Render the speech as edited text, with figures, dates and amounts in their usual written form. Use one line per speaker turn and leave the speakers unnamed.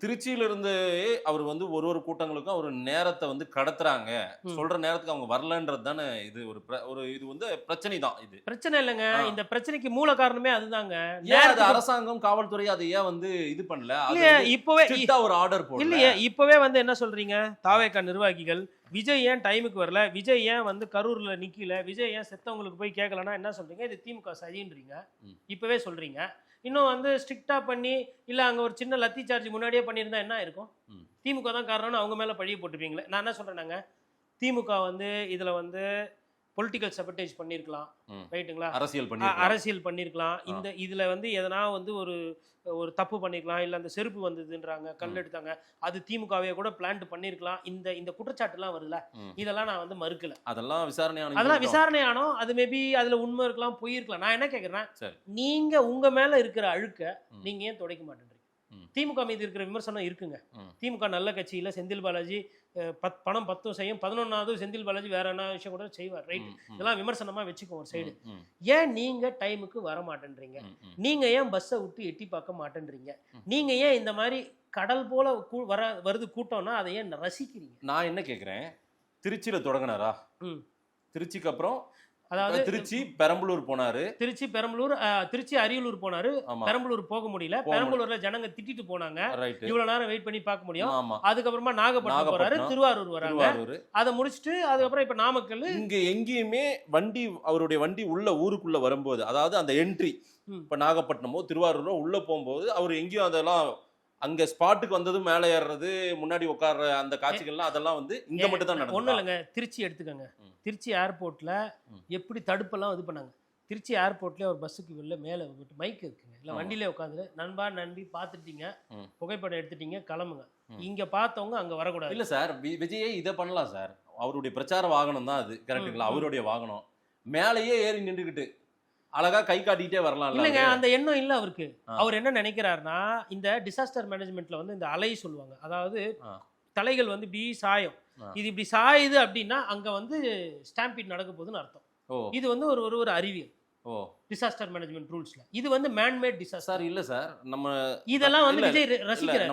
திருச்சியில இருந்து அவர் வந்து ஒரு கூட்டங்களுக்கும் அவர் நேரத்தை வந்து கடத்துறாங்க. சொல்ற நேரத்துக்கு அவங்க வரலன்றது தானே இது ஒரு இது வந்து பிரச்சனை தான் இது.
பிரச்சனை இல்லைங்க. இந்த பிரச்சனைக்கு மூல காரணமே அதுதாங்க.
ஏன் அது அரசாங்கம், காவல்துறை அதை ஏன் வந்து இது பண்ணல?
இல்லையே இப்பவே
ஸ்ட்ரிக்ட்டா ஒரு ஆர்டர் போடல.
இல்லையே இப்பவே வந்து என்ன சொல்றீங்க? தாவேகா நிர்வாகிகள் விஜய் ஏன் டைமுக்கு வரல, விஜய் ஏன் வந்து கரூர்ல நிக்கல, விஜய் ஏன் செத்தவங்களுக்கு போய் கேட்கலன்னா என்ன சொல்றீங்க? இது திமுக சதின்றீங்க. இப்பவே சொல்றீங்க. இன்னும் வந்து ஸ்ட்ரிக்டா பண்ணி இல்ல அங்க ஒரு சின்ன லத்தி சார்ஜ் முன்னாடியே பண்ணியிருந்தா என்ன இருக்கும்? திமுக தான் காரணம்னு அவங்க மேல பழிய போட்டுப்பீங்களே. நான் என்ன சொல்றேன்னாங்க, திமுக வந்து இதுல வந்து பொலிட்டிக்கல் சபட்டேஜ் பண்ணியிருக்கலாம், ரைட்டுங்களா? அரசியல் பண்ணியிருக்கலாம். இந்த இதுல வந்து எதனா வந்து ஒரு தப்பு பண்ணிருக்கலாம், இல்ல அந்த செருப்பு வந்ததுன்றாங்க, கல் எடுத்தாங்க, அது திமுகவே கூட பிளான் பண்ணிருக்கலாம். இந்த குற்றச்சாட்டு எல்லாம் வருதுல, இதெல்லாம் நான் வந்து மறுக்கல.
அதெல்லாம் விசாரணை
ஆனோம். அது மேபி அதுல உண்மை இருக்கலாம், பொய் இருக்கலாம். நான் என்ன கேக்குறேன், நீங்க உங்க மேல இருக்கிற அழுக்க நீங்க ஏன் துடைக்க மாட்டேன்றீங்க? திமுக மீது இருக்கிற விமர்சனம் இருக்குங்க. திமுக நல்ல கட்சியில செந்தில் பாலாஜி பணம் 10 செய்யும், 11வது செந்தில் பாலாஜி வேற என்ன விஷயம் கூட செய்வார், ரைட்? இதெல்லாம் விமர்சனமா வச்சுக்கோ ஒரு சைடு. ஏன் நீங்க டைமுக்கு வர மாட்டேன்றீங்க? நீங்க ஏன் பஸ்ஸை விட்டு எட்டி பார்க்க மாட்டேன்றீங்க? நீங்க ஏன் இந்த மாதிரி கடல் போல வருது கூட்டம்னா அதை ஏன் ரசிக்கிறீங்க?
நான் என்ன கேக்குறேன், திருச்சியில தொடங்கினாரா? திருச்சிக்கு அப்புறம் அதாவது திருச்சி பெரம்பலூர் போனாரு,
திருச்சி அரியலூர் போனாரு, பெரம்பலூர் போக முடியல, பெரம்பலூர்ல ஜனங்க திட்டிட்டு போனாங்க, இவ்வளவு நேரம் வெயிட் பண்ணி பார்க்க முடியும். அதுக்கப்புறமா நாகப்பட்டினம் போறாரு, திருவாரூர் வராங்க, அதை முடிச்சுட்டு அதுக்கப்புறம் இப்ப நாமக்கல்.
இங்க எங்கேயுமே அவருடைய வண்டி உள்ள ஊருக்குள்ள வரும்போது, அதாவது அந்த என்ட்ரி இப்ப நாகப்பட்டினமோ திருவாரூரோ உள்ள போகும்போது அவர் எங்கேயும் அதெல்லாம் அங்க ஸ்பாட்டுக்கு வந்ததும் மேலே ஏறுறது, முன்னாடி உட்கார்ற அந்த காட்சிகள்லாம் அதெல்லாம் வந்து இங்க மட்டும் தான் நடக்கும்.
ஒண்ணும் இல்லைங்க. திருச்சி எடுத்துக்கங்க. திருச்சி ஏர்போர்ட்ல எப்படி தடுப்பெல்லாம் இது பண்ணாங்க. திருச்சி ஏர்போர்ட்ல ஒரு பஸ்ஸுக்கு வெளில மேலே மைக் இருக்குங்க, இல்லை வண்டியிலே உட்காந்து நண்பா நண்பி பார்த்துட்டீங்க, புகைப்படம் எடுத்துட்டீங்க, கிளம்புங்க. இங்க பார்த்தவங்க அங்க வரக்கூடாது.
இல்ல சார், விஜயை இதை பண்ணலாம் சார். அவருடைய பிரச்சார வாகனம் தான் அது, கரெக்டுங்களா? அவருடைய வாகனம் மேலேயே ஏறி நின்றுகிட்டு அழகா கை காட்டிட்டே வரலாம்.
இல்லைங்க, அந்த எண்ணம் இல்ல அவருக்கு. அவர் என்ன நினைக்கிறாருன்னா, இந்த டிசாஸ்டர் மேனேஜ்மெண்ட்ல வந்து இந்த அலை சொல்லுவாங்க, அதாவது தலைகள் வந்து இப்படி சாயம், இது இப்படி சாயுது அப்படின்னா அங்க வந்து ஸ்டாம்பீட் நடக்க போகுதுன்னு அர்த்தம். இது வந்து ஒரு அறிவியல். டிசாஸ்டர் மேனேஜ்மெண்ட் ரூல்ஸ்ல இது வந்து மேன்மேட் டிசாஸ்டர் இல்ல சார். நம்ம இதெல்லாம் வந்து விஜய் ரசிக்கிறார்.